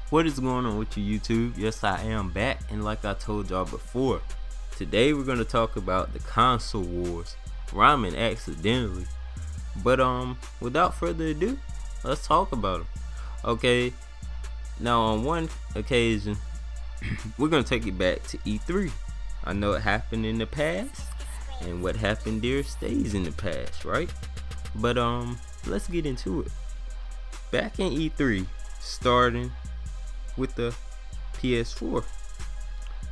What is going on with you, YouTube? Yes, I am back, and like I told y'all before, today we're gonna talk about the console wars, rhyming accidentally. But without further ado, let's talk about them. Okay, now on one occasion, we're gonna take it back to E3. I know it happened in the past, and what happened there stays in the past, right? But let's get into it. Back in E3, starting with the PS4.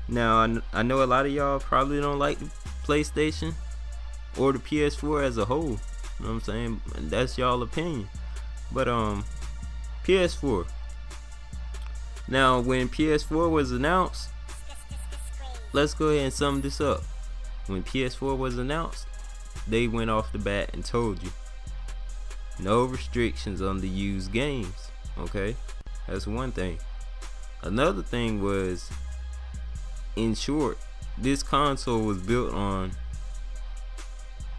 Now I know a lot of y'all probably don't like the PlayStation or the PS4 as a whole. You know what I'm saying? And that's y'all opinion. But PS4. Now when PS4 was announced, let's go ahead and sum this up. When PS4 was announced, they went off the bat and told you no restrictions on the used games. Okay, that's one thing. Another thing was, in short, this console was built on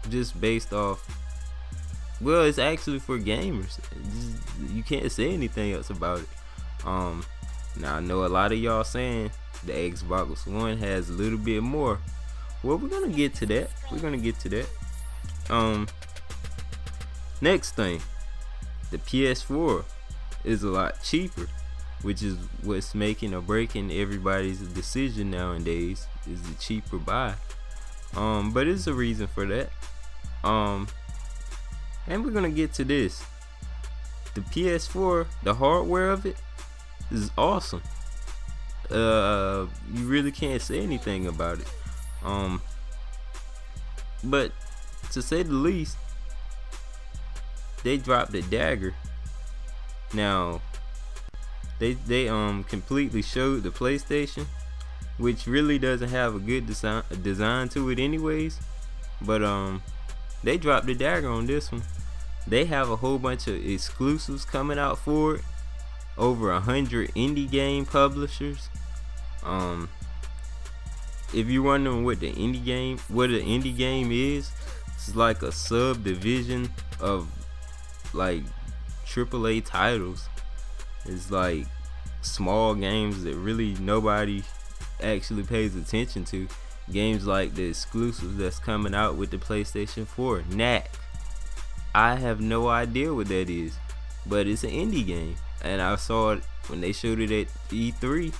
just based off, well, it's actually for gamers. You can't say anything else about it. Now I know a lot of y'all saying the Xbox One has a little bit more. Well, we're gonna get to that. Next thing, the PS4 is a lot cheaper, which is what's making or breaking everybody's decision nowadays, is the cheaper buy. But there's a reason for that. And we're gonna get to this. The PS4, the hardware of it is awesome. You really can't say anything about it. But to say the least, they dropped a dagger. Now they completely showed the PlayStation, which really doesn't have a good design to it anyways. But they dropped the dagger on this one. They have a whole bunch of exclusives coming out for it. Over 100 indie game publishers. If you're wondering what an indie game is, it's like a subdivision of like AAA titles. It's like small games that really nobody actually pays attention to. Games like the exclusives that's coming out with the PlayStation 4. Knack. I have no idea what that is, but it's an indie game, and I saw it when they showed it at E3.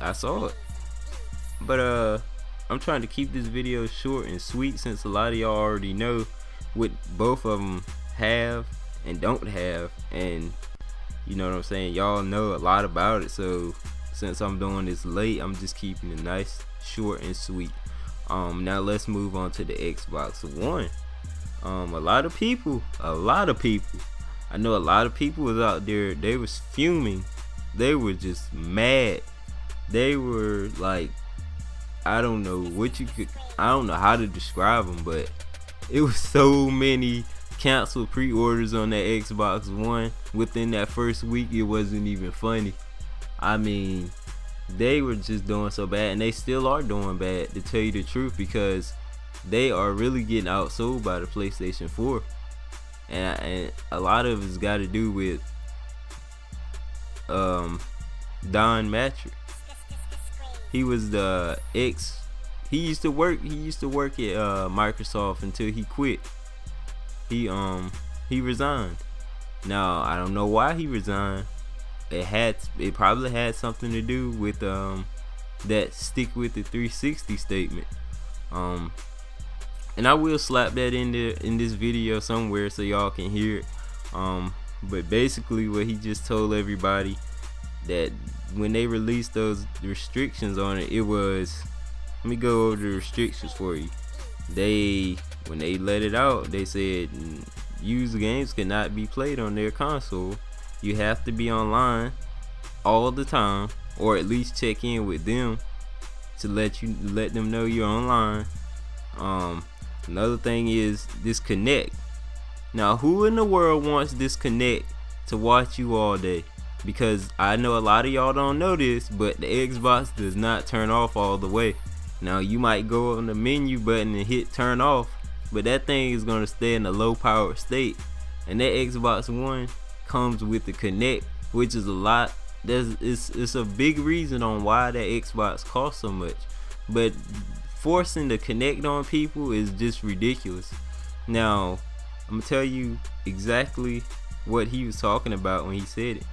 I saw it. But I'm trying to keep this video short and sweet, since a lot of y'all already know what both of them have and don't have, and you know what I'm saying, y'all know a lot about it. So since I'm doing this late, I'm just keeping it nice, short and sweet. Now let's move on to the Xbox One. A lot of people, I know a lot of people was out there, they was fuming. They were just mad. They were like, I don't know how to describe them, but it was so many canceled pre-orders on that Xbox One within that first week. It wasn't even funny. I mean, they were just doing so bad, and they still are doing bad, to tell you the truth, because they are really getting outsold by the PlayStation 4, and a lot of it's got to do with Don Mattrick. He was the he used to work at Microsoft until he quit. He resigned. Now I don't know why he resigned. It probably had something to do with that stick with the 360 statement. And I will slap that in this video somewhere so y'all can hear it. But basically what he just told everybody, that when they released those restrictions on it, it was, let me go over the restrictions for you. When they let it out, they said used games cannot be played on their console. You have to be online all the time, or at least check in with them to let them know you're online. Another thing is this Kinect. Now, who in the world wants this Kinect to watch you all day? Because I know a lot of y'all don't know this, but the Xbox does not turn off all the way. Now, you might go on the menu button and hit turn off, but that thing is going to stay in a low power state. And that Xbox One comes with the Kinect which is a lot. It's a big reason on why that Xbox costs so much. But forcing to connect on people is just ridiculous. Now, I'm gonna tell you exactly what he was talking about when he said it.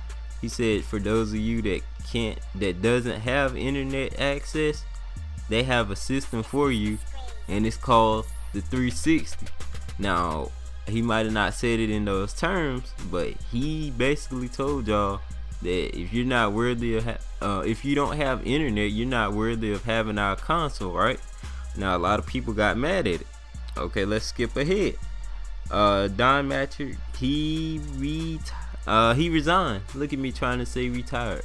He said, for those of you that doesn't have internet access, they have a system for you, and it's called the 360. Now, he might have not said it in those terms, but he basically told y'all that if you're not worthy of if you don't have internet, you're not worthy of having our console, right? Now, a lot of people got mad at it. Okay, let's skip ahead. Don Matcher, he resigned. Look at me trying to say retired.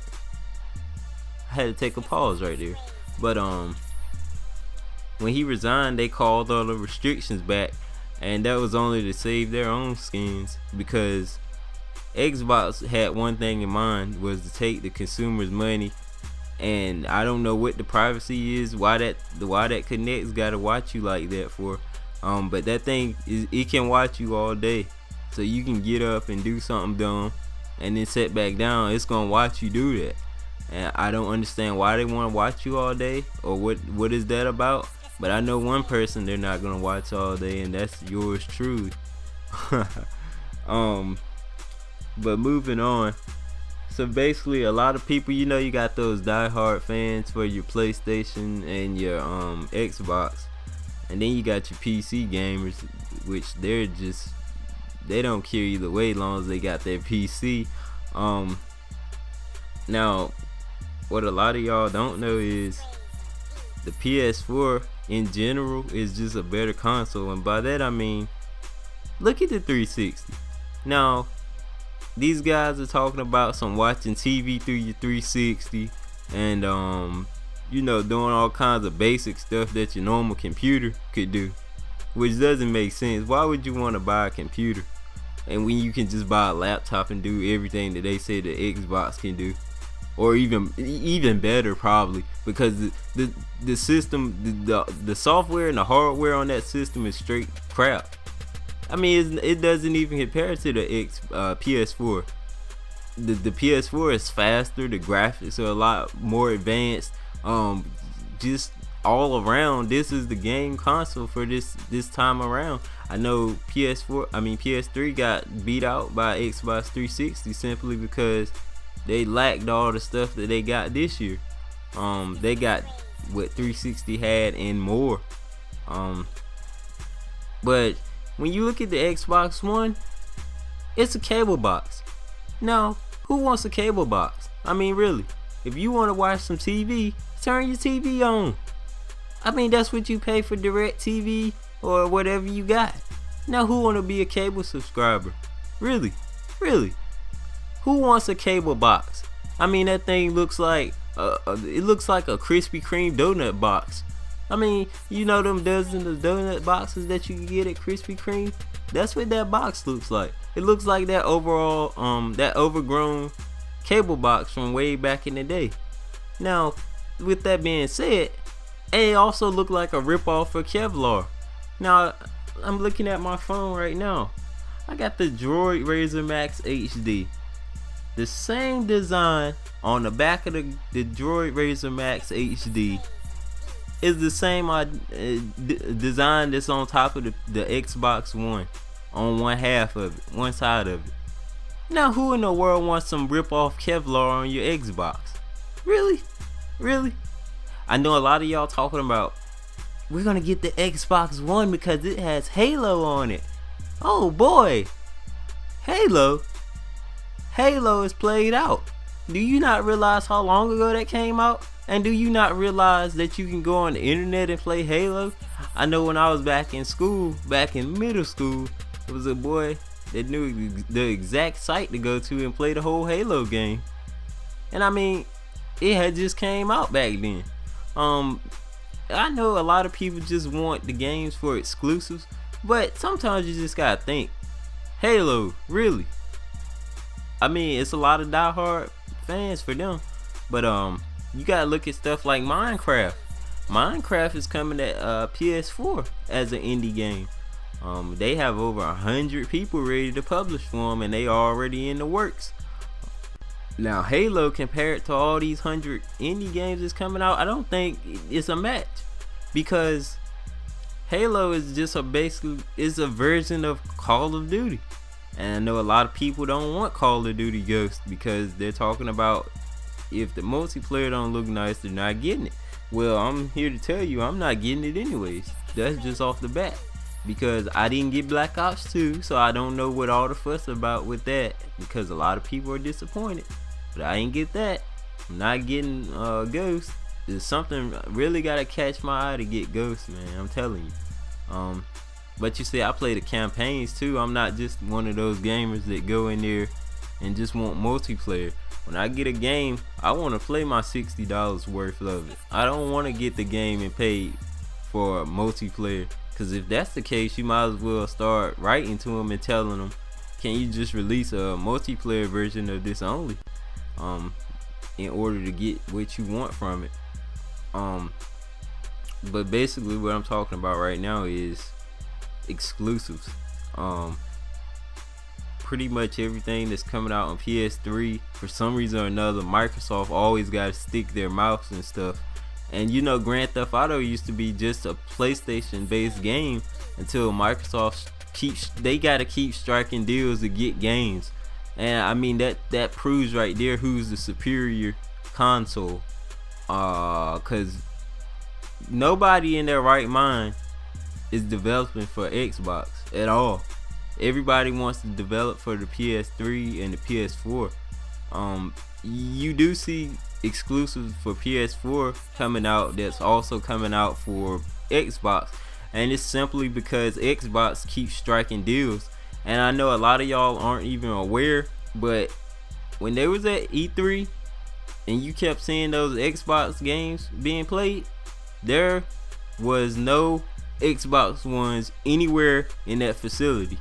I had to take a pause right there. But when he resigned, they called all the restrictions back, and that was only to save their own skins, because Xbox had one thing in mind, was to take the consumer's money. And I don't know what the privacy is, why that Connect's gotta watch you like that for. But that thing it can watch you all day, so you can get up and do something dumb and then sit back down. It's gonna watch you do that, and I don't understand why they want to watch you all day, or what is that about. But I know one person they're not gonna watch all day, and that's yours truly. But moving on. So basically, a lot of people, you got those diehard fans for your PlayStation and your Xbox, and then you got your PC gamers, which they don't care either way, as long as they got their PC. Now, what a lot of y'all don't know is the PS4 in general is just a better console, and by that I mean, look at the 360. Now, these guys are talking about some watching TV through your 360 and doing all kinds of basic stuff that your normal computer could do, which doesn't make sense. Why would you want to buy a computer and when you can just buy a laptop and do everything that they say the Xbox can do, or even better probably, because the system, the software and the hardware on that system is straight crap. I mean, it doesn't even compare to the PS4. The PS4 is faster. The graphics are a lot more advanced. Just all around, this is the game console for this time around. I know PS3 got beat out by Xbox 360 simply because they lacked all the stuff that they got this year. They got what 360 had and more. But when you look at the Xbox One, it's a cable box. Now, who wants a cable box? I mean, really, if you want to watch some TV, turn your TV on. I mean, that's what you pay for DirecTV or whatever you got. Now, who want to be a cable subscriber? Really? Who wants a cable box? I mean, that thing looks like it looks like a Krispy Kreme donut box. I mean, them dozens of donut boxes that you can get at Krispy Kreme? That's what that box looks like. It looks like that that overgrown cable box from way back in the day. Now, with that being said, it also looked like a ripoff of Kevlar. Now, I'm looking at my phone right now. I got the Droid Razr Max HD. The same design on the back of the Droid Razr Max HD is the same design that's on top of the Xbox One on one side of it. Now, who in the world wants some rip-off Kevlar on your Xbox? Really? I know a lot of y'all talking about, we're gonna get the Xbox One because it has Halo on it. Oh boy, Halo is played out. Do you not realize how long ago that came out? And do you not realize that you can go on the internet and play Halo? I know when I was back in middle school, there was a boy that knew the exact site to go to and play the whole Halo game. And I mean, it had just came out back then. I know a lot of people just want the games for exclusives, but sometimes you just gotta think, Halo, really? I mean, it's a lot of diehard fans for them, but you gotta look at stuff like Minecraft. Minecraft is coming at PS4 as an indie game. They have over 100 people ready to publish for them, and they already in the works. Now Halo, compared to all these 100 indie games that's coming out, I don't think it's a match, because Halo is just a version of Call of Duty. And I know a lot of people don't want Call of Duty Ghosts because they're talking about if the multiplayer don't look nice, they're not getting it. Well, I'm here to tell you I'm not getting it anyways. That's just off the bat, because I didn't get Black Ops 2, so I don't know what all the fuss about with that, because a lot of people are disappointed. But I ain't get that. I'm not getting Ghost. There's something really gotta catch my eye to get Ghost, man. I'm telling you. But you see, I play the campaigns too. I'm not just one of those gamers that go in there and just want multiplayer. When I get a game, I want to play my $60 worth of it. I don't want to get the game and pay for multiplayer, because if that's the case, you might as well start writing to them and telling them, can you just release a multiplayer version of this only, in order to get what you want from it. But basically what I'm talking about right now is exclusives. Pretty much everything that's coming out on PS3, for some reason or another, Microsoft always got to stick their mouths and stuff. And you know, Grand Theft Auto used to be just a PlayStation based game until Microsoft they got to keep striking deals to get games. And I mean, that proves right there who's the superior console, cause nobody in their right mind is developing for Xbox at all. Everybody wants to develop for the PS3 and the PS4. You do see exclusives for PS4 coming out that's also coming out for Xbox, and it's simply because Xbox keeps striking deals. And I know a lot of y'all aren't even aware, but when they was at E3 and you kept seeing those Xbox games being played, there was no Xbox Ones anywhere in that facility.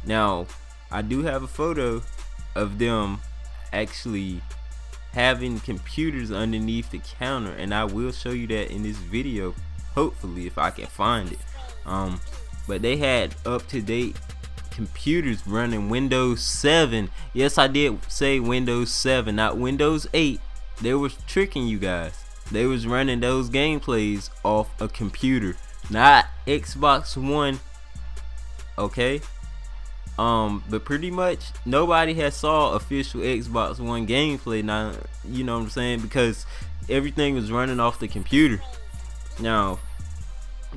Now, I do have a photo of them actually having computers underneath the counter, and I will show you that in this video, hopefully, if I can find it. But they had up-to-date computers running Windows 7. Yes, I did say Windows 7, not Windows 8. They was tricking you guys. They was running those gameplays off a computer, not Xbox One. Okay. But pretty much nobody has saw official Xbox One gameplay now, you know what I'm saying, because everything was running off the computer. Now,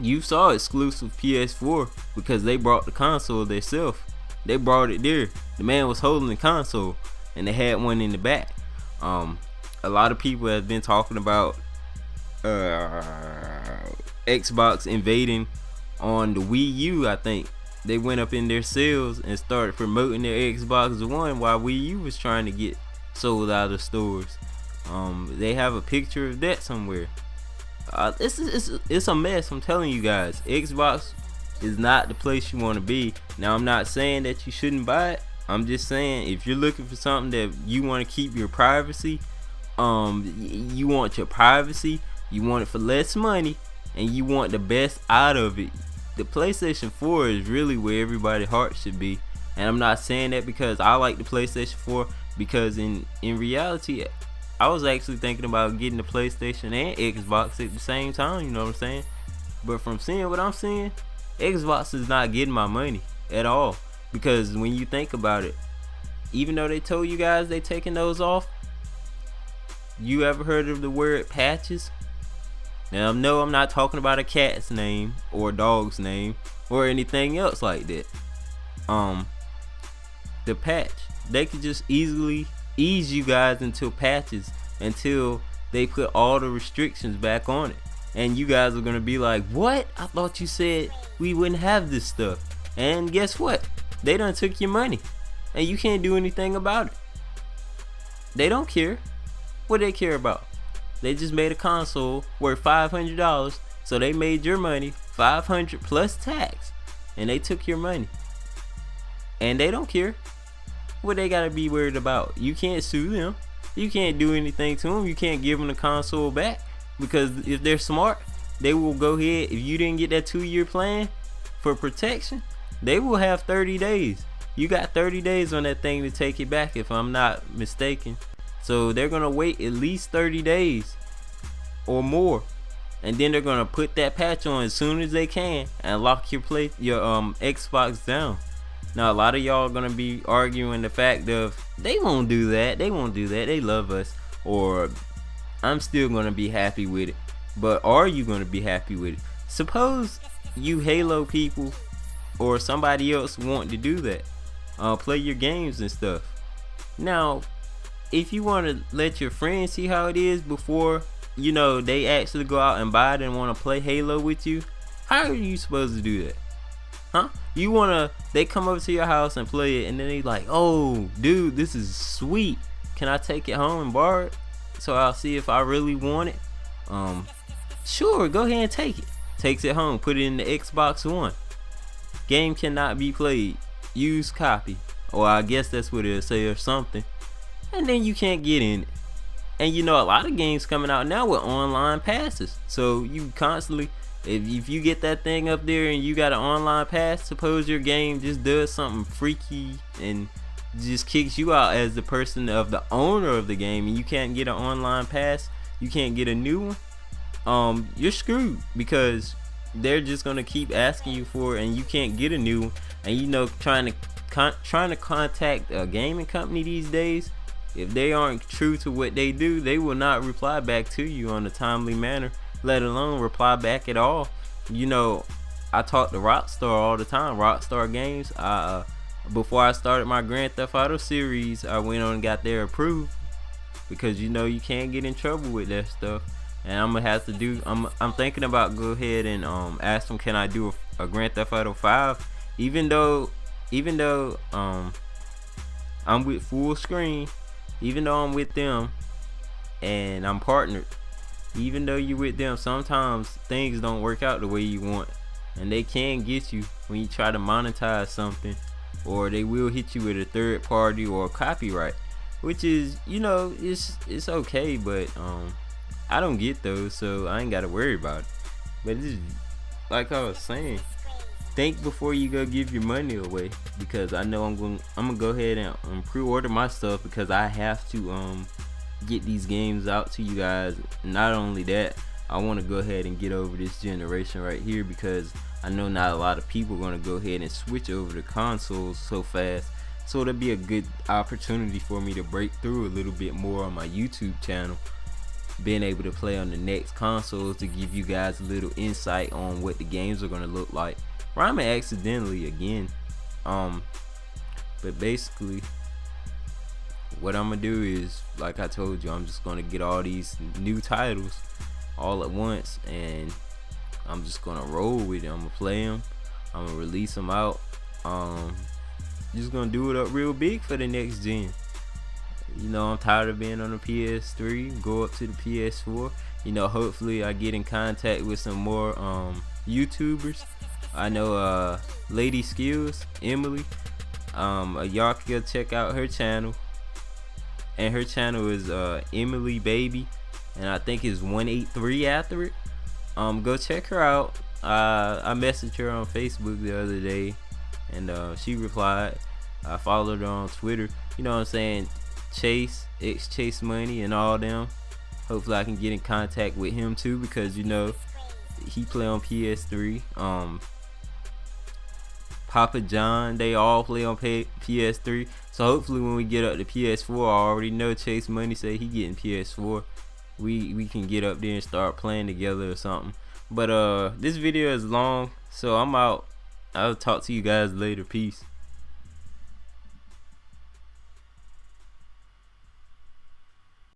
you saw exclusive PS4 because they brought the console themselves. They brought it there. The man was holding the console and they had one in the back. A lot of people have been talking about Xbox invading on the Wii U. I think they went up in their sales and started promoting their Xbox One while Wii U was trying to get sold out of stores. They have a picture of that somewhere. It's a mess, I'm telling you guys. Xbox is not the place you want to be. Now, I'm not saying that you shouldn't buy it. I'm just saying, if you're looking for something that you want to keep your privacy, you want your privacy, you want it for less money, and you want the best out of it, the PlayStation 4 is really where everybody's heart should be. And I'm not saying that because I like the PlayStation 4, because in reality, I was actually thinking about getting the PlayStation and Xbox at the same time, you know what I'm saying? But from seeing what I'm seeing, Xbox is not getting my money at all. Because when you think about it, even though they told you guys they taking those off, you ever heard of the word patches? Now, no, I'm not talking about a cat's name or a dog's name or anything else like that. The patch, they could just easily ease you guys into patches until they put all the restrictions back on it. And you guys are going to be like, what? I thought you said we wouldn't have this stuff. And guess what? They done took your money. And you can't do anything about it. They don't care. What do they care about? They just made a console worth $500, so they made your money $500 plus tax, and they took your money. And they don't care. What they gotta be worried about? You can't sue them. You can't do anything to them. You can't give them the console back, because if they're smart, they will go ahead. If you didn't get that 2-year plan for protection, they will have 30 days. You got 30 days on that thing to take it back, if I'm not mistaken. So they're gonna wait at least 30 days or more, and then they're gonna put that patch on as soon as they can and lock your Xbox down. Now a lot of y'all are gonna be arguing the fact of they won't do that, they love us, or I'm still gonna be happy with it. But are you gonna be happy with it? Suppose you Halo people or somebody else want to do that, play your games and stuff. Now if you want to let your friends see how it is before they actually go out and buy it and want to play Halo with you, how are you supposed to do that? They come over to your house and play it, and then they like, oh dude, this is sweet, can I take it home and borrow it so I'll see if I really want it? Sure, go ahead and take it. Takes it home, put it in the Xbox One. Game cannot be played, use copy, or I guess that's what it'll say or something, and then you can't get in it. And a lot of games coming out now with online passes, so you constantly, if you get that thing up there and you got an online pass, suppose your game just does something freaky and just kicks you out as the person of the owner of the game, and you can't get an online pass, you can't get a new one, you're screwed, because they're just gonna keep asking you for it and you can't get a new one. And trying to contact a gaming company these days, if they aren't true to what they do, they will not reply back to you on a timely manner, let alone reply back at all. I talk to Rockstar all the time, Rockstar Games. Before I started my Grand Theft Auto series, I went on and got their approved, because you can't get in trouble with that stuff. And I'm gonna have to do, I'm thinking about go ahead and ask them, can I do a Grand Theft Auto 5, even though I'm with Full Screen, even though I'm with them and I'm partnered, even though you're with them, sometimes things don't work out the way you want, and they can get you when you try to monetize something, or they will hit you with a third party or copyright, which is it's okay, but I don't get those, so I ain't gotta worry about it. But it's like I was saying, think before you go give your money away, because I know I'm gonna go ahead and pre-order my stuff, because I have to get these games out to you guys. Not only that, I want to go ahead and get over this generation right here, because I know not a lot of people are gonna go ahead and switch over to consoles so fast, so it'll be a good opportunity for me to break through a little bit more on my YouTube channel, being able to play on the next consoles, to give you guys a little insight on what the games are gonna look like. Rhyming accidentally again, but basically what I'm gonna do is, like I told you, I'm just gonna get all these new titles all at once, and I'm just gonna roll with it. I'm gonna play them, I'm gonna release them out, just gonna do it up real big for the next gen. I'm tired of being on the PS3, go up to the PS4. Hopefully I get in contact with some more YouTubers. I know Lady Skills, Emily, y'all can go check out her channel, and her channel is Emily Baby, and I think it's 183 after it. Go check her out. I messaged her on Facebook the other day, and she replied. I followed her on Twitter, what I'm saying, Chase Money and all them. Hopefully I can get in contact with him too, because he play on PS3. Papa John, they all play on PS3. So hopefully when we get up to PS4, I already know Chase Money say he getting PS4. We can get up there and start playing together or something. But this video is long, so I'm out. I'll talk to you guys later. Peace.